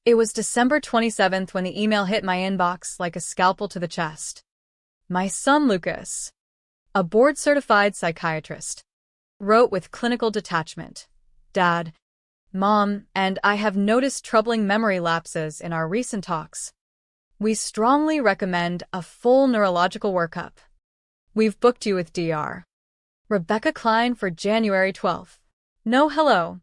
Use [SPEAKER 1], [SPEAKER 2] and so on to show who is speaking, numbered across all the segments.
[SPEAKER 1] It was December 27th when the email hit my inbox like a scalpel to the chest. My son Lucas, a board-certified psychiatrist, wrote with clinical detachment, "Dad, Mom, and I have noticed troubling memory lapses in our recent talks. We strongly recommend a full neurological workup. We've booked you with Dr. Rebecca Klein for January 12th. No hello.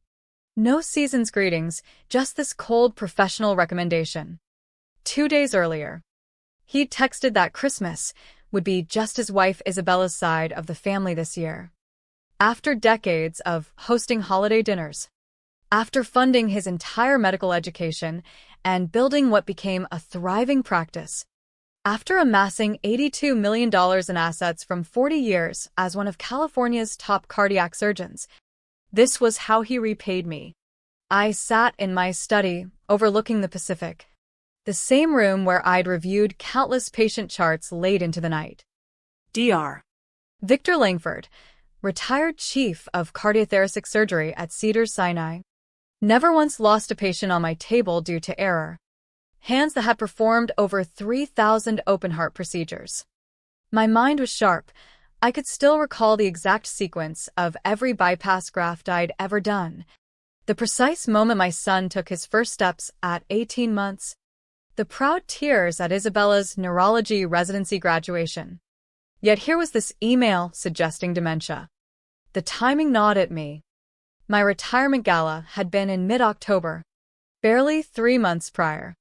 [SPEAKER 1] No season's greetings, just this cold professional recommendation." 2 days earlier, he'd texted that Christmas would be just his wife Isabella's side of the family this year. After decades of hosting holiday dinners, after funding his entire medical education and building what became a thriving practice, after amassing $82 million in assets from 40 years as one of California's top cardiac surgeons, this was how he repaid me. I sat in my study, overlooking the Pacific, the same room where I'd reviewed countless patient charts late into the night. Dr. Victor Langford, retired chief of cardiothoracic surgery at Cedars-Sinai, never once lost a patient on my table due to error. Hands that had performed over 3,000 open-heart procedures. My mind was sharp. I could still recall the exact sequence of every bypass graft I'd ever done, the precise moment my son took his first steps at 18 months, the proud tears at Isabella's neurology residency graduation. Yet here was this email suggesting dementia. The timing gnawed at me. My retirement gala had been in mid-October, barely 3 months prior.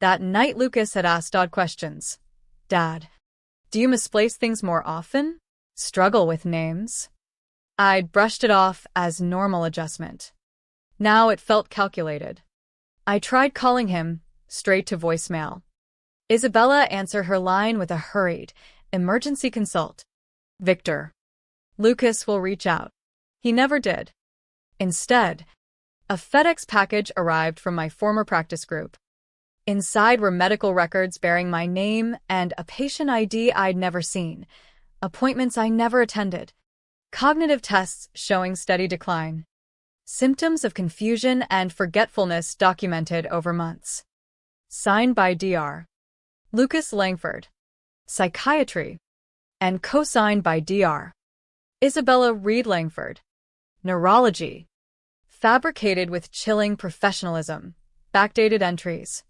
[SPEAKER 1] That night Lucas had asked odd questions. "Dad, do you misplace things more often? Struggle with names?" I'd brushed it off as normal adjustment. Now it felt calculated. I tried calling him, straight to voicemail. Isabella answered her line with a hurried, "Emergency consult. Victor. Lucas will reach out." He never did. Instead, a FedEx package arrived from my former practice group. Inside were medical records bearing my name and a patient ID I'd never seen, appointments I never attended, cognitive tests showing steady decline, symptoms of confusion and forgetfulness documented over months. Signed by Dr. Lucas Langford, Psychiatry, and co-signed by Dr. Isabella Reed Langford, Neurology. Fabricated with chilling professionalism, backdated entries,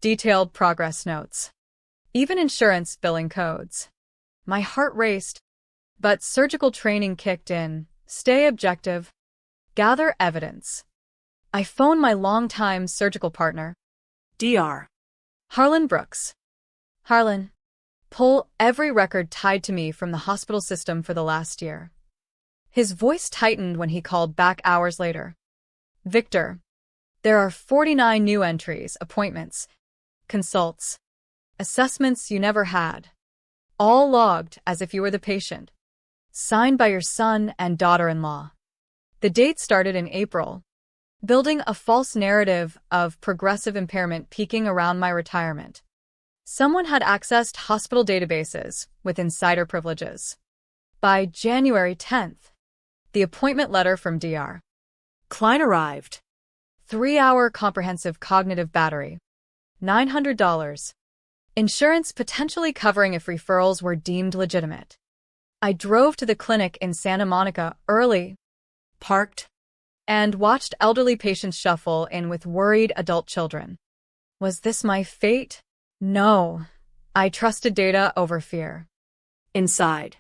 [SPEAKER 1] detailed progress notes, even insurance billing codes. My heart raced, but surgical training kicked in. Stay objective. Gather evidence. I phoned my longtime surgical partner, Dr. Harlan Brooks. "Harlan, pull every record tied to me from the hospital system for the last year." His voice tightened when he called back hours later. "Victor, there are 49 new entries, appointments, consults, assessments you never had, all logged as if you were the patient, signed by your son and daughter-in-law." The date started in April, building a false narrative of progressive impairment peaking around my retirement. Someone had accessed hospital databases with insider privileges. By January 10th, the appointment letter from Dr. Klein arrived. 3-hour comprehensive cognitive battery. $900. Insurance potentially covering if referrals were deemed legitimate. I drove to the clinic in Santa Monica early, parked, and watched elderly patients shuffle in with worried adult children. Was this my fate? No. I trusted data over fear. Inside,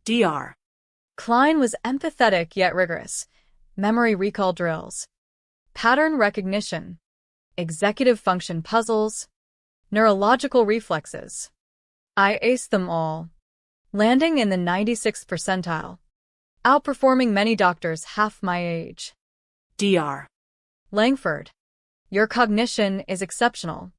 [SPEAKER 1] Dr. Klein was empathetic yet rigorous. Memory recall drills, pattern recognition, executive function puzzles, neurological reflexes. I aced them all, landing in the 96th percentile, outperforming many doctors half my age. Dr. Langford, your cognition is exceptional.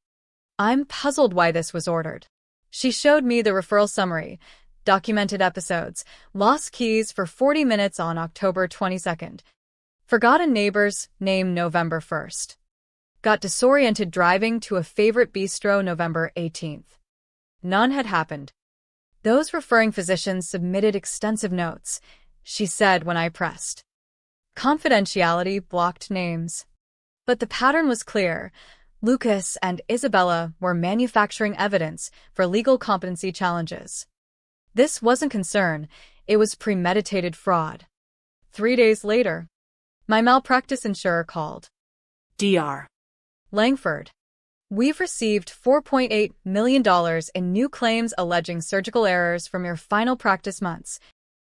[SPEAKER 1] I'm puzzled why this was ordered. She showed me the referral summary, documented episodes, lost keys for 40 minutes on October 22nd, forgotten neighbors named November 1st, got disoriented driving to a favorite bistro November 18th. None had happened. Those referring physicians submitted extensive notes, she said when I pressed. Confidentiality blocked names. But the pattern was clear. Lucas and Isabella were manufacturing evidence for legal competency challenges. This wasn't concern, it was premeditated fraud. 3 days later, my malpractice insurer called.
[SPEAKER 2] Dr.
[SPEAKER 1] Langford, we've received $4.8 million in new claims alleging surgical errors from your final practice months,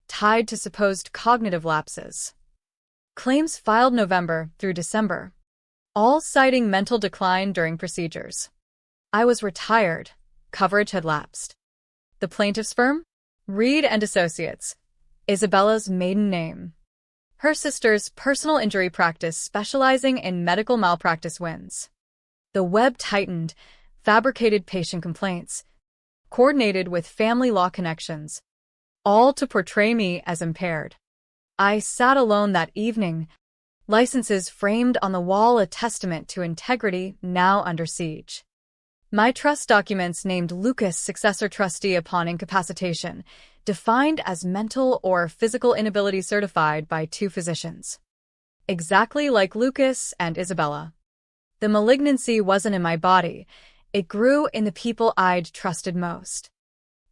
[SPEAKER 1] tied to supposed cognitive lapses. Claims filed November through December, all citing mental decline during procedures. I was retired. Coverage had lapsed. The plaintiff's firm? Reed and Associates. Isabella's maiden name. Her sister's personal injury practice specializing in medical malpractice wins. The web tightened, fabricated patient complaints, coordinated with family law connections, all to portray me as impaired. I sat alone that evening, licenses framed on the wall, a testament to integrity now under siege. My trust documents named Lucas successor trustee upon incapacitation, defined as mental or physical inability certified by 2 physicians. Exactly like Lucas and Isabella. The malignancy wasn't in my body, it grew in the people I'd trusted most.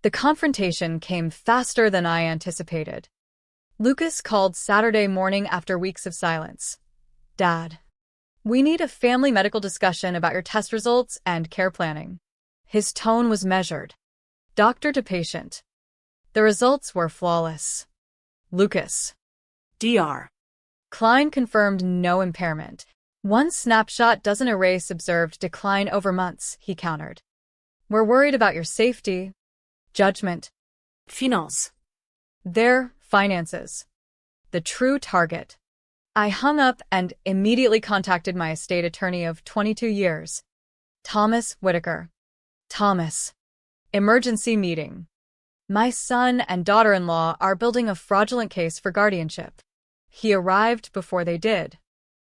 [SPEAKER 1] The confrontation came faster than I anticipated. Lucas called Saturday morning after weeks of silence. Dad, we need a family medical discussion about your test results and care planning. His tone was measured. Doctor to patient. The results were flawless. Lucas.
[SPEAKER 2] Dr.
[SPEAKER 1] Klein confirmed no impairment. One snapshot doesn't erase observed decline over months, he countered. We're worried about your safety. Judgment.
[SPEAKER 2] Finance.
[SPEAKER 1] Their finances. The true target. I hung up and immediately contacted my estate attorney of 22 years. Thomas Whitaker. Thomas. Emergency meeting. My son and daughter-in-law are building a fraudulent case for guardianship. He arrived before they did.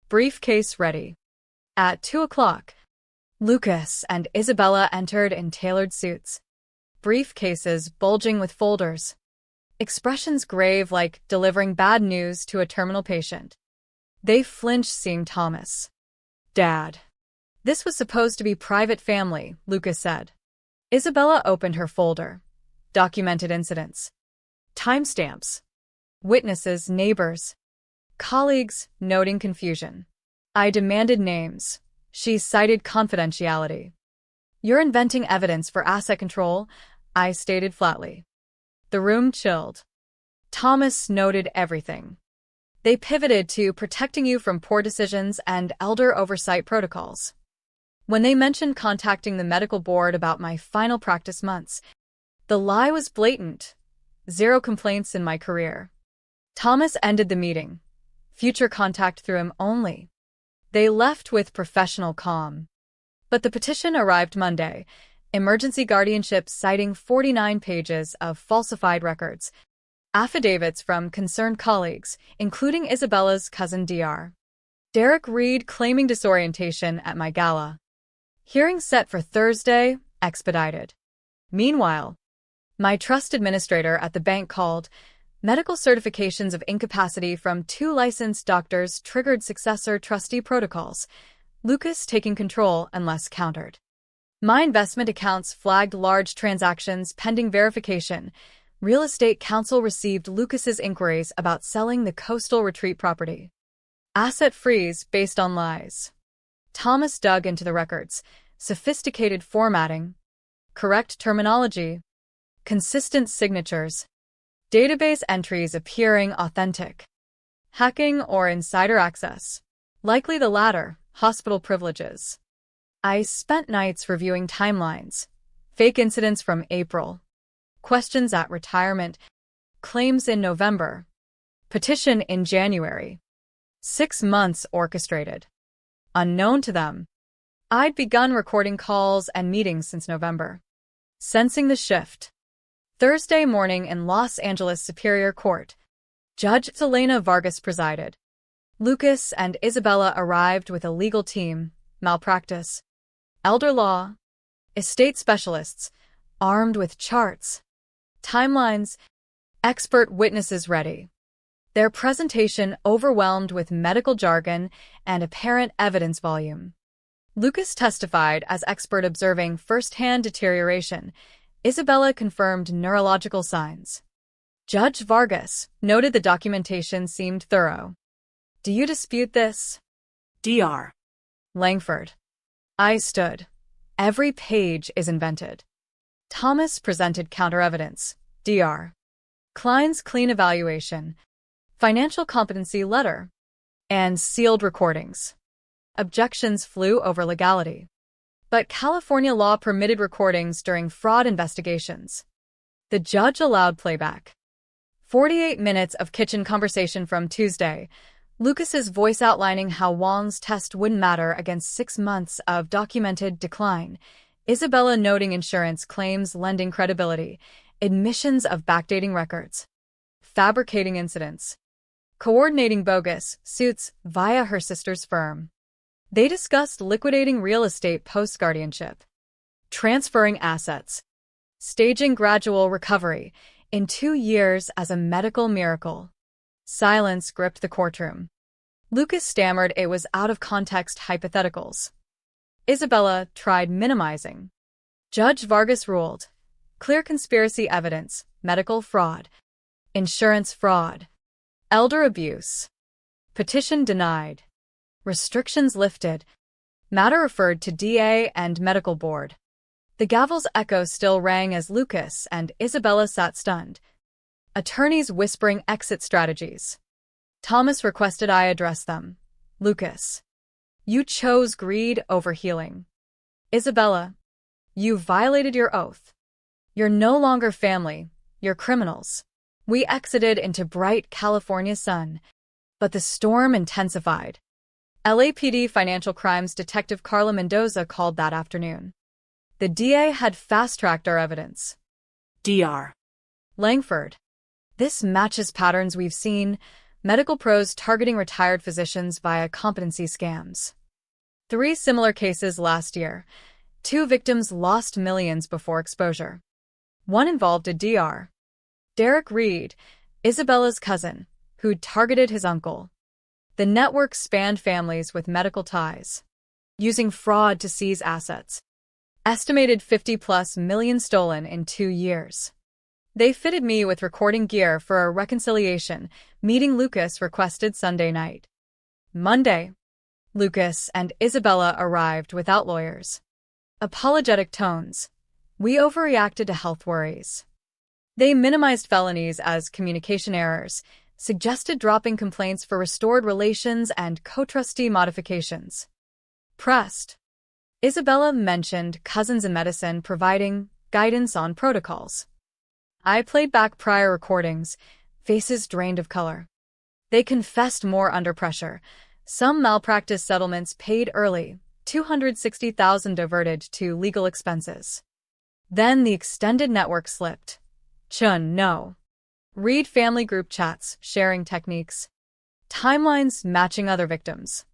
[SPEAKER 1] Briefcase ready. At 2 o'clock, Lucas and Isabella entered in tailored suits. Briefcases bulging with folders. Expressions grave like delivering bad news to a terminal patient. They flinched seeing Thomas. Dad. This was supposed to be private family, Lucas said. Isabella opened her folder. Documented incidents. Timestamps. Witnesses, neighbors. Colleagues, noting confusion. I demanded names. She cited confidentiality. You're inventing evidence for asset control, I stated flatly. The room chilled. Thomas noted everything. They pivoted to protecting you from poor decisions and elder oversight protocols. When they mentioned contacting the medical board about my final practice months, the lie was blatant. 0 complaints in my career. Thomas ended the meeting. Future contact through him only. They left with professional calm. But the petition arrived Monday. Emergency guardianship citing 49 pages of falsified records. Affidavits from concerned colleagues, including Isabella's cousin Dr. Derek Reed claiming disorientation at my gala. Hearing set for Thursday, expedited. Meanwhile, my trust administrator at the bank called. Medical certifications of incapacity from 2 licensed doctors triggered successor trustee protocols. Lucas taking control unless countered. My investment accounts flagged large transactions pending verification. Real estate counsel received Lucas's inquiries about selling the coastal retreat property. Asset freeze based on lies. Thomas dug into the records. Sophisticated formatting. Correct terminology. Consistent signatures. Database entries appearing authentic. Hacking or insider access. Likely the latter, hospital privileges. I spent nights reviewing timelines. Fake incidents from April. Questions at retirement. Claims in November. Petition in January. 6 months orchestrated. Unknown to them. I'd begun recording calls and meetings since November. Sensing the shift. Thursday morning in Los Angeles Superior Court. Judge Selena Vargas presided. Lucas and Isabella arrived with a legal team, malpractice, elder law, estate specialists, armed with charts, timelines, expert witnesses ready. Their presentation overwhelmed with medical jargon and apparent evidence volume. Lucas testified as expert observing first-hand deterioration. Isabella confirmed neurological signs. Judge Vargas noted the documentation seemed thorough. Do you dispute this?
[SPEAKER 2] Dr.
[SPEAKER 1] Langford. I stood. Every page is invented. Thomas presented counter-evidence. Dr. Klein's clean evaluation, financial competency letter, and sealed recordings. Objections flew over legality. But California law permitted recordings during fraud investigations. The judge allowed playback. 48 minutes of kitchen conversation from Tuesday. Lucas's voice outlining how Wong's test wouldn't matter against 6 months of documented decline. Isabella noting insurance claims lending credibility. Admissions of backdating records. Fabricating incidents. Coordinating bogus suits via her sister's firm. They discussed liquidating real estate post-guardianship, transferring assets, staging gradual recovery in 2 years as a medical miracle. Silence gripped the courtroom. Lucas stammered it was out-of-context hypotheticals. Isabella tried minimizing. Judge Vargas ruled. Clear conspiracy evidence, medical fraud, insurance fraud, elder abuse. Petition denied. Restrictions lifted. Matter referred to DA and medical board. The gavel's echo still rang as Lucas and Isabella sat stunned. Attorneys whispering exit strategies. Thomas requested I address them. Lucas. You chose greed over healing. Isabella. You violated your oath. You're no longer family, you're criminals. We exited into bright California sun, but the storm intensified. LAPD Financial Crimes Detective Carla Mendoza called that afternoon. The DA had fast-tracked our evidence.
[SPEAKER 2] Dr.
[SPEAKER 1] Langford. This matches patterns we've seen, medical pros targeting retired physicians via competency scams. 3 similar cases last year. 2 victims lost millions before exposure. One involved a Dr. Derek Reed, Isabella's cousin, who'd targeted his uncle. The network spanned families with medical ties, using fraud to seize assets. Estimated 50+ million stolen in 2 years. They fitted me with recording gear for a reconciliation meeting Lucas requested Sunday night. Monday, Lucas and Isabella arrived without lawyers. Apologetic tones. We overreacted to health worries. They minimized felonies as communication errors, suggested dropping complaints for restored relations and co-trustee modifications. Pressed. Isabella mentioned cousins in medicine providing guidance on protocols. I played back prior recordings, faces drained of color. They confessed more under pressure. Some malpractice settlements paid early, $260,000 diverted to legal expenses. Then the extended network slipped. Chun, no. Read family group chats, sharing techniques. Timelines matching other victims.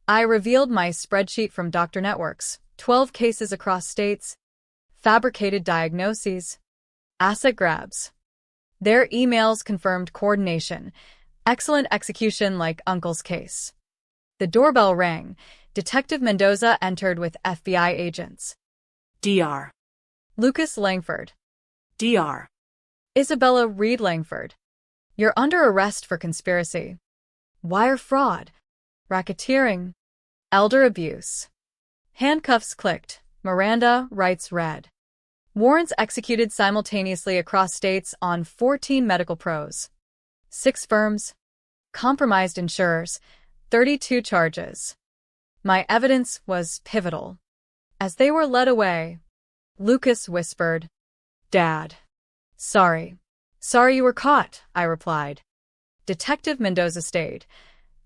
[SPEAKER 1] I revealed my spreadsheet from doctor networks, 12 cases across states. Fabricated diagnoses. Asset grabs. Their emails confirmed coordination. Excellent execution like Uncle's case. The doorbell rang. Detective Mendoza entered with FBI agents.
[SPEAKER 2] Dr.
[SPEAKER 1] Lucas Langford.
[SPEAKER 2] Dr.
[SPEAKER 1] Isabella Reed Langford. You're under arrest for conspiracy. Wire fraud. Racketeering. Elder abuse. Handcuffs clicked. Miranda rights read. Warrants executed simultaneously across states on 14 medical pros. 6 firms. Compromised insurers. 32 charges. My evidence was pivotal. As they were led away, Lucas whispered, Dad. Sorry. Sorry you were caught, I replied. Detective Mendoza stayed.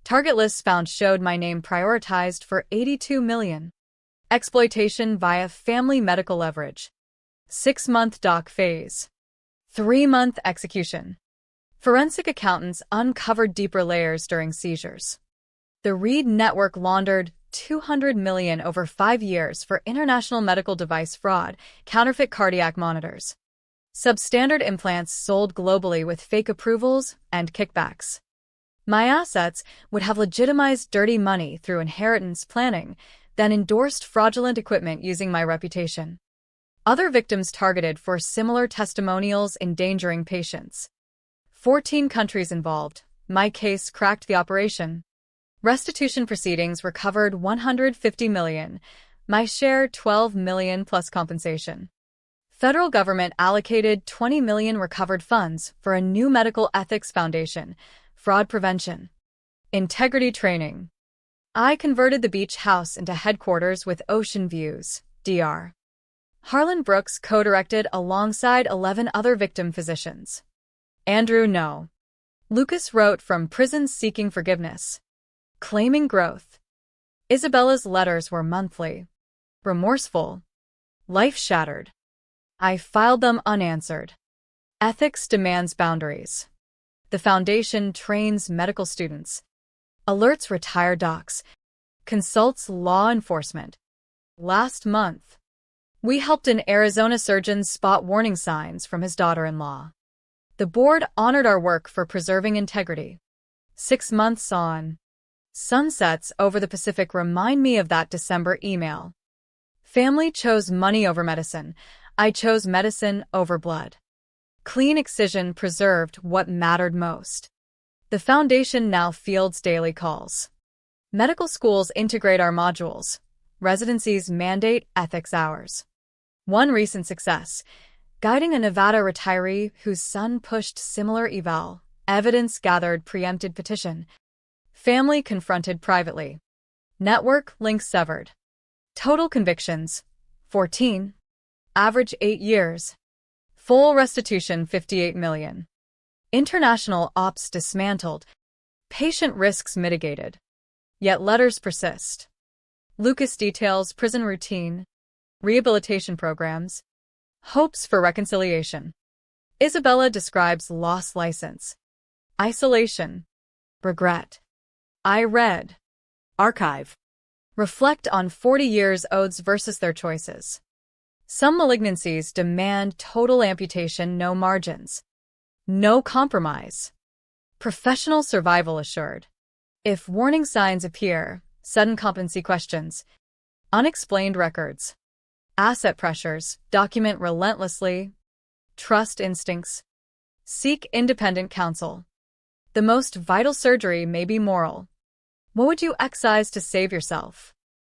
[SPEAKER 1] Target lists found showed my name prioritized for $82 million. Exploitation via family medical leverage. 6-month doc phase. 3-month execution. Forensic accountants uncovered deeper layers during seizures. The Reed network laundered $200 million over 5 years for international medical device fraud, counterfeit cardiac monitors. Substandard implants sold globally with fake approvals and kickbacks. My assets would have legitimized dirty money through inheritance planning, then endorsed fraudulent equipment using my reputation. Other victims targeted for similar testimonials endangering patients. 14 countries involved. My case cracked the operation. Restitution proceedings recovered $150 million. My share $12 million plus compensation. Federal government allocated $20 million recovered funds for a new medical ethics foundation, fraud prevention, integrity training. I converted the beach house into headquarters with ocean views, Dr. Harlan Brooks co-directed alongside 11 other victim physicians. Andrew No. Lucas wrote from prison seeking forgiveness, claiming growth. Isabella's letters were monthly, remorseful, life-shattered. I filed them unanswered. Ethics demands boundaries. The foundation trains medical students, alerts retired docs, consults law enforcement. Last month, we helped an Arizona surgeon spot warning signs from his daughter-in-law. The board honored our work for preserving integrity. 6 months on. Sunsets over the Pacific remind me of that December email. Family chose money over medicine. I chose medicine over blood. Clean excision preserved what mattered most. The foundation now fields daily calls. Medical schools integrate our modules. Residencies mandate ethics hours. One recent success, guiding a Nevada retiree whose son pushed similar eval. Evidence gathered preempted petition. Family confronted privately. Network links severed. Total convictions, 14. Average 8 years. Full restitution $58 million. International ops dismantled. Patient risks mitigated. Yet letters persist. Lucas details prison routine, rehabilitation programs, hopes for reconciliation. Isabella describes lost license, isolation, regret. I read.
[SPEAKER 2] Archive.
[SPEAKER 1] Reflect on 40 years odds versus their choices. Some malignancies demand total amputation, no margins. No compromise. Professional survival assured. If warning signs appear, sudden competency questions, unexplained records, asset pressures, document relentlessly, trust instincts, seek independent counsel. The most vital surgery may be moral. What would you excise to save yourself?